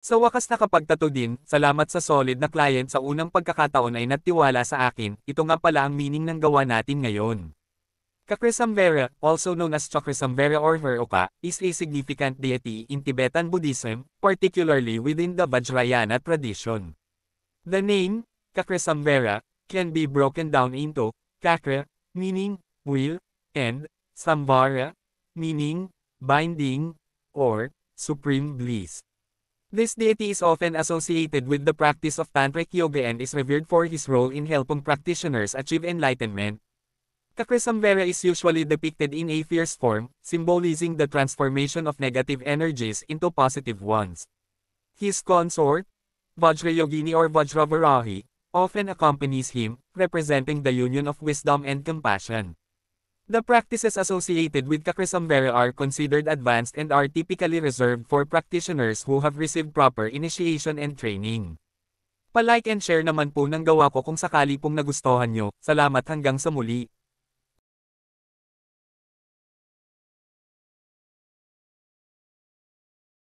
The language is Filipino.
Sa wakas nakapagtato din, salamat sa solid na client sa unang pagkakataon ay nagtiwala sa akin, ito nga pala ang meaning ng gawa natin ngayon. Kakrisambera, also known as Chakrisambera or Veroka, is a significant deity in Tibetan Buddhism, particularly within the Vajrayana tradition. The name, Kakrisambera, can be broken down into Kakra, meaning wheel, and Sambara, meaning binding or supreme bliss. This deity is often associated with the practice of Tantric Yoga and is revered for his role in helping practitioners achieve enlightenment. Kakrisambera is usually depicted in a fierce form, symbolizing the transformation of negative energies into positive ones. His consort, Vajrayogini or Vajravarahi, often accompanies him, representing the union of wisdom and compassion. The practices associated with Kakrisambera are considered advanced and are typically reserved for practitioners who have received proper initiation and training. Palike and share naman po ng gawa ko kung sakali pong nagustuhan nyo. Salamat hanggang sa muli.